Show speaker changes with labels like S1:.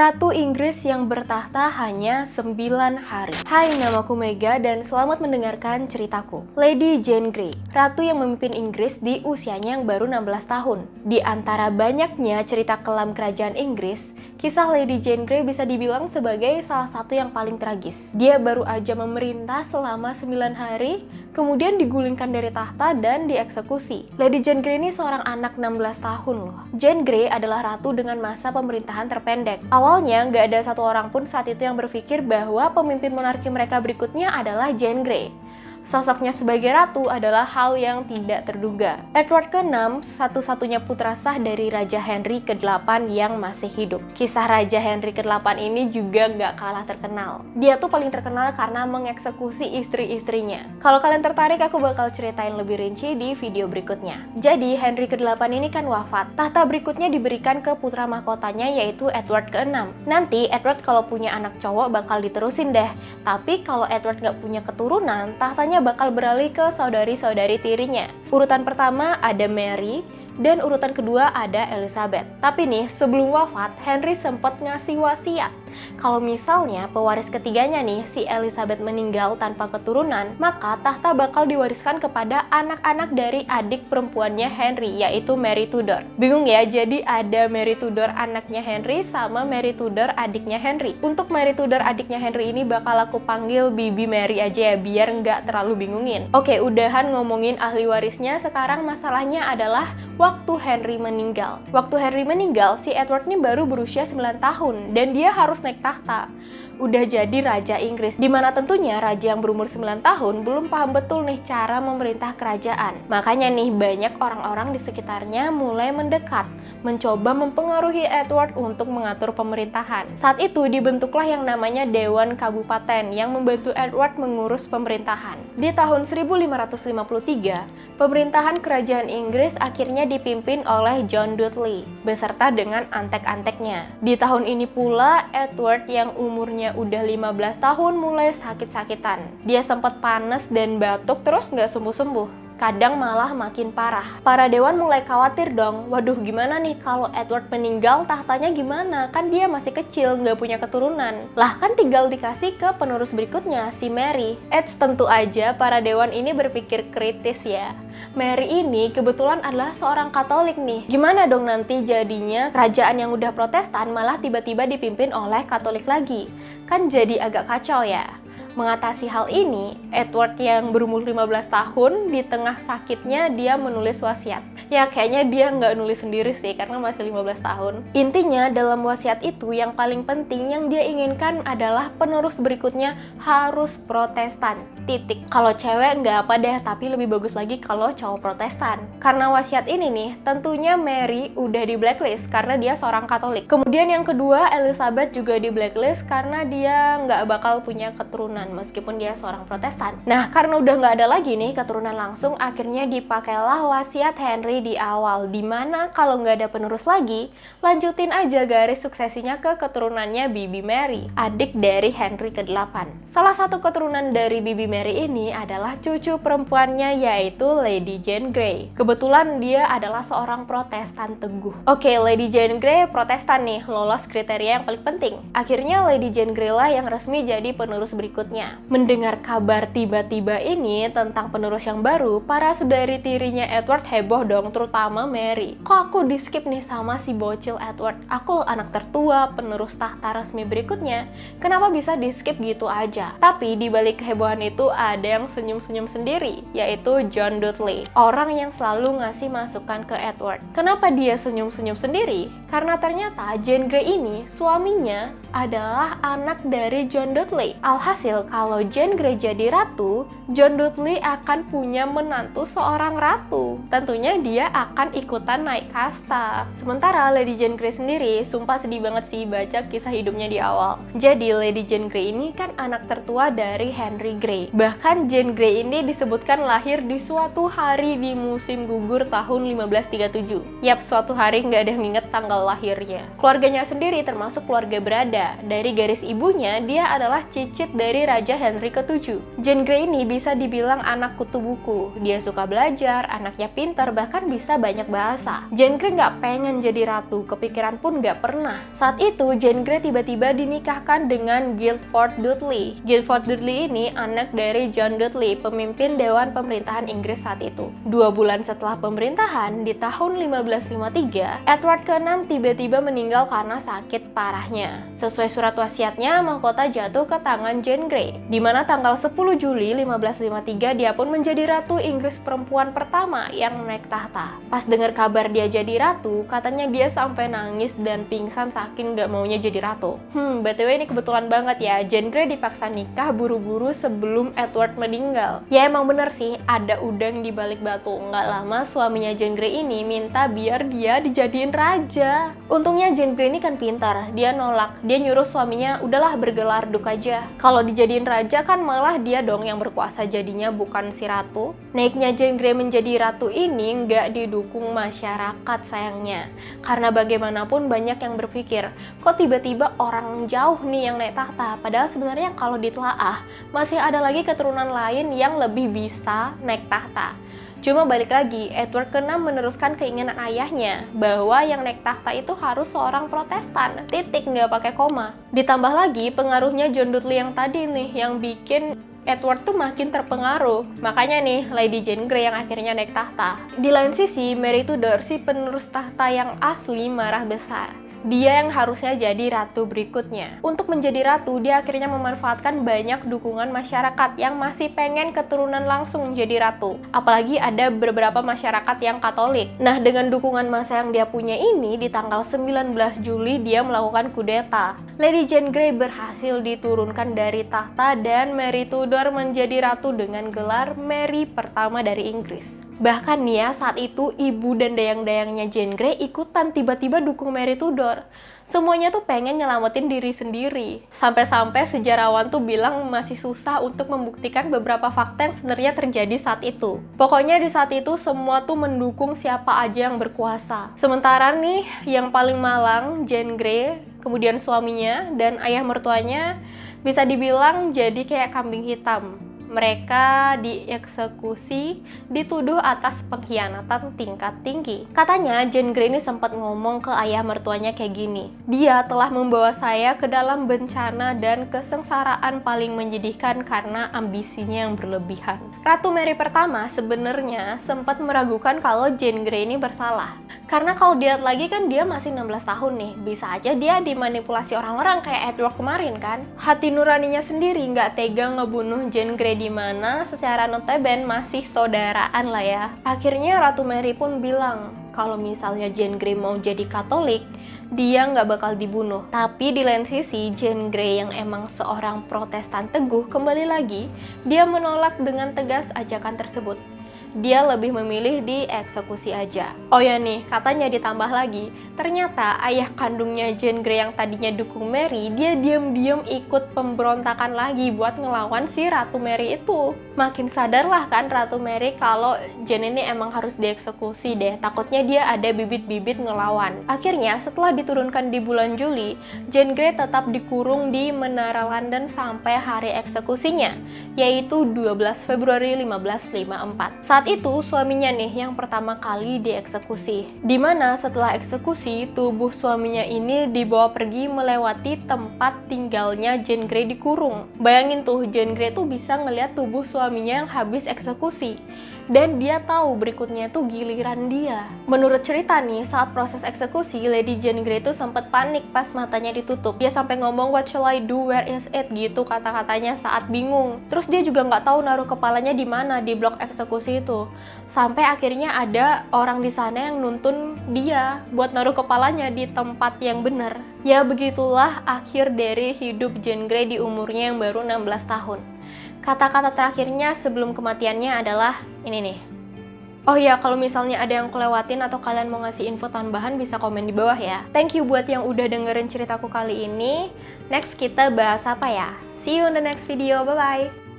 S1: Ratu Inggris yang bertahta hanya 9 hari. Hai, namaku Mega dan selamat mendengarkan ceritaku. Lady Jane Grey, ratu yang memimpin Inggris di usianya yang baru 16 tahun. Di antara banyaknya cerita kelam kerajaan Inggris, kisah Lady Jane Grey bisa dibilang sebagai salah satu yang paling tragis. Dia baru aja memerintah selama 9 hari, kemudian digulingkan dari tahta dan dieksekusi. Lady Jane Grey ini seorang anak 16 tahun loh. Jane Grey adalah ratu dengan masa pemerintahan terpendek. Awalnya nggak ada satu orang pun saat itu yang berpikir bahwa pemimpin monarki mereka berikutnya adalah Jane Grey. Sosoknya sebagai ratu adalah hal yang tidak terduga. Edward ke-6 satu-satunya putra sah dari Raja Henry ke-8 yang masih hidup. Kisah Raja Henry ke-8 ini juga nggak kalah terkenal. Dia tuh paling terkenal karena mengeksekusi istri-istrinya. Kalau kalian tertarik, aku bakal ceritain lebih rinci di video berikutnya. Jadi Henry ke-8 ini kan wafat. Tahta berikutnya diberikan ke putra mahkotanya yaitu Edward ke-6. Nanti Edward kalau punya anak cowok bakal diterusin deh. Tapi kalau Edward nggak punya keturunan, tahtanya bakal beralih ke saudari-saudari tirinya. Urutan pertama ada Mary, dan urutan kedua ada Elizabeth. Tapi nih, sebelum wafat, Henry sempat ngasih wasiat. Kalau misalnya pewaris ketiganya nih, si Elizabeth meninggal tanpa keturunan, maka tahta bakal diwariskan kepada anak-anak dari adik perempuannya Henry, yaitu Mary Tudor. Bingung ya? Jadi ada Mary Tudor anaknya Henry sama Mary Tudor adiknya Henry. Untuk Mary Tudor adiknya Henry ini bakal aku panggil Bibi Mary aja ya, biar nggak terlalu bingungin. Oke, udahan ngomongin ahli warisnya, sekarang masalahnya adalah waktu Henry meninggal. Waktu Henry meninggal, si Edward ini baru berusia 9 tahun dan dia harus naik tahta. Udah jadi Raja Inggris, dimana tentunya raja yang berumur 9 tahun belum paham betul nih cara memerintah kerajaan. Makanya nih banyak orang-orang di sekitarnya mulai mendekat, mencoba mempengaruhi Edward untuk mengatur pemerintahan. Saat itu dibentuklah yang namanya Dewan Kabupaten yang membantu Edward mengurus pemerintahan. Di tahun 1553, pemerintahan kerajaan Inggris akhirnya dipimpin oleh John Dudley beserta dengan antek-anteknya. Di tahun ini pula Edward yang umurnya udah 15 tahun mulai sakit-sakitan. Dia sempat panas dan batuk terus nggak sembuh-sembuh. Kadang malah makin parah. Para dewan mulai khawatir dong, waduh gimana nih kalau Edward meninggal, tahtanya gimana? Kan dia masih kecil, nggak punya keturunan. Lah kan tinggal dikasih ke penerus berikutnya, si Mary. Tentu aja para dewan ini berpikir kritis ya. Mary ini kebetulan adalah seorang Katolik nih. Gimana dong nanti jadinya kerajaan yang udah Protestan malah tiba-tiba dipimpin oleh Katolik lagi? Kan jadi agak kacau ya. Mengatasi hal ini, Edward yang berumur 15 tahun di tengah sakitnya dia menulis wasiat. Ya kayaknya dia nggak nulis sendiri sih karena masih 15 tahun. Intinya dalam wasiat itu yang paling penting yang dia inginkan adalah penerus berikutnya harus Protestan. Titik. Kalau cewek nggak apa deh, tapi lebih bagus lagi kalau cowok Protestan. Karena wasiat ini nih, tentunya Mary udah di blacklist karena dia seorang Katolik. Kemudian yang kedua, Elizabeth juga di blacklist karena dia nggak bakal punya keturunan meskipun dia seorang Protestan. Nah, karena udah nggak ada lagi nih keturunan langsung, akhirnya dipakailah wasiat Henry di awal, dimana kalau nggak ada penerus lagi, lanjutin aja garis suksesinya ke keturunannya Bibi Mary, adik dari Henry ke-8. Salah satu keturunan dari Bibi Mary ini adalah cucu perempuannya yaitu Lady Jane Grey. Kebetulan dia adalah seorang Protestan teguh. Oke, Lady Jane Grey Protestan nih, lolos kriteria yang paling penting. Akhirnya Lady Jane Grey lah yang resmi jadi penerus berikutnya. Mendengar kabar tiba-tiba ini tentang penerus yang baru, para saudari tirinya Edward heboh dong, terutama Mary. Kok aku di skip nih sama si bocil Edward? Aku anak tertua, penerus tahta resmi berikutnya. Kenapa bisa di skip gitu aja? Tapi di balik kehebohan itu ada yang senyum-senyum sendiri, yaitu John Dudley, orang yang selalu ngasih masukan ke Edward. Kenapa dia senyum-senyum sendiri? Karena ternyata Jane Grey ini suaminya adalah anak dari John Dudley. Alhasil kalau Jane Grey jadi ratu, John Dudley akan punya menantu seorang ratu. Tentunya dia akan ikutan naik kasta. Sementara Lady Jane Grey sendiri, sumpah sedih banget sih baca kisah hidupnya di awal. Jadi Lady Jane Grey ini kan anak tertua dari Henry Grey. Bahkan Jane Grey ini disebutkan lahir di suatu hari di musim gugur tahun 1537. Yap, suatu hari nggak ada yang inget tanggal lahirnya. Keluarganya sendiri termasuk keluarga berada. Dari garis ibunya, dia adalah cicit dari Raja Henry ke-7. Jane Grey ini bisa dibilang anak kutu buku. Dia suka belajar, anaknya pintar, bahkan bisa banyak bahasa. Jane Grey nggak pengen jadi ratu, kepikiran pun nggak pernah. Saat itu Jane Grey tiba-tiba dinikahkan dengan Guildford Dudley. Guildford Dudley ini anak dari John Dudley, pemimpin Dewan Pemerintahan Inggris saat itu. 2 bulan setelah pemerintahan, di tahun 1553, Edward ke-6 tiba-tiba meninggal karena sakit parahnya. Sesuai surat wasiatnya, mahkota jatuh ke tangan Jane Grey, di mana tanggal 10 Juli 1553 dia pun menjadi ratu Inggris perempuan pertama yang naik tahta. Pas dengar kabar dia jadi ratu, katanya dia sampai nangis dan pingsan saking gak maunya jadi ratu. BTW ini kebetulan banget ya, Jane Grey dipaksa nikah buru-buru sebelum Edward meninggal. Ya emang bener sih, ada udang di balik batu. Nggak lama suaminya Jane Grey ini minta biar dia dijadiin raja. Untungnya Jane Grey ini kan pintar, dia nolak. Dia nyuruh suaminya, udahlah bergelar duk aja. Kalau dijadiin raja kan malah dia dong yang berkuasa jadinya, bukan si ratu. Naiknya Jane Grey menjadi ratu ini nggak didukung masyarakat sayangnya. Karena bagaimanapun banyak yang berpikir, kok tiba-tiba orang jauh nih yang naik tahta. Padahal sebenarnya kalau ditelaah, masih ada lagi keturunan lain yang lebih bisa naik tahta. Cuma balik lagi, Edward ke-6 meneruskan keinginan ayahnya bahwa yang naik tahta itu harus seorang Protestan, titik, nggak pakai koma. Ditambah lagi pengaruhnya John Dudley yang tadi nih, yang bikin Edward tuh makin terpengaruh. Makanya nih, Lady Jane Grey yang akhirnya naik tahta. Di lain sisi, Mary Tudor, si penerus tahta yang asli, marah besar. Dia yang harusnya jadi ratu berikutnya. Untuk menjadi ratu, dia akhirnya memanfaatkan banyak dukungan masyarakat yang masih pengen keturunan langsung jadi ratu. Apalagi ada beberapa masyarakat yang Katolik. Nah, dengan dukungan massa yang dia punya ini, di tanggal 19 Juli dia melakukan kudeta. Lady Jane Grey berhasil diturunkan dari tahta dan Mary Tudor menjadi ratu dengan gelar Mary pertama dari Inggris. Bahkan nih ya, saat itu ibu dan dayang-dayangnya Jane Grey ikutan tiba-tiba dukung Mary Tudor. Semuanya tuh pengen nyelamatin diri sendiri. Sampai-sampai sejarawan tuh bilang masih susah untuk membuktikan beberapa fakta yang sebenarnya terjadi saat itu. Pokoknya di saat itu semua tuh mendukung siapa aja yang berkuasa. Sementara nih, yang paling malang Jane Grey, kemudian suaminya dan ayah mertuanya bisa dibilang jadi kayak kambing hitam. Mereka dieksekusi dituduh atas pengkhianatan tingkat tinggi. Katanya Jane Grey ini sempat ngomong ke ayah mertuanya kayak gini, dia telah membawa saya ke dalam bencana dan kesengsaraan paling menyedihkan karena ambisinya yang berlebihan. Ratu Mary pertama sebenarnya sempat meragukan kalau Jane Grey ini bersalah. Karena kalau dilihat lagi kan dia masih 16 tahun nih, bisa aja dia dimanipulasi orang-orang kayak Edward kemarin kan. Hati nuraninya sendiri nggak tega ngebunuh Jane Grey di mana secara notabene masih saudaraan lah ya. Akhirnya Ratu Mary pun bilang kalau misalnya Jane Grey mau jadi Katolik, dia nggak bakal dibunuh. Tapi di lain sisi, Jane Grey yang emang seorang Protestan teguh, kembali lagi, dia menolak dengan tegas ajakan tersebut. Dia lebih memilih dieksekusi aja. Oh ya nih, katanya ditambah lagi, ternyata ayah kandungnya Jane Grey yang tadinya dukung Mary, dia diam-diam ikut pemberontakan lagi buat ngelawan si Ratu Mary itu. Makin sadarlah kan Ratu Mary kalau Jane ini emang harus dieksekusi deh, takutnya dia ada bibit-bibit ngelawan. Akhirnya setelah diturunkan di bulan Juli, Jane Grey tetap dikurung di Menara London sampai hari eksekusinya, yaitu 12 Februari 1554. Saat itu suaminya nih yang pertama kali dieksekusi, dimana setelah eksekusi tubuh suaminya ini dibawa pergi melewati tempat tinggalnya Jane Grey dikurung. Bayangin tuh, Jane Grey tuh bisa ngeliat tubuh suaminya yang habis eksekusi, dan dia tahu berikutnya tuh giliran dia. Menurut cerita nih, saat proses eksekusi Lady Jane Grey tuh sempat panik pas matanya ditutup. Dia sampai ngomong what shall I do, where is it, gitu kata-katanya saat bingung. Terus dia juga nggak tahu naruh kepalanya di mana di blok eksekusi itu. Sampai akhirnya ada orang di sana yang nuntun dia buat naruh kepalanya di tempat yang benar. Ya begitulah akhir dari hidup Jane Grey di umurnya yang baru 16 tahun. Kata-kata terakhirnya sebelum kematiannya adalah ini nih. Oh ya, kalau misalnya ada yang kelewatin atau kalian mau ngasih info tambahan bisa komen di bawah ya. Thank you buat yang udah dengerin ceritaku kali ini. Next kita bahas apa ya? See you in the next video, bye-bye!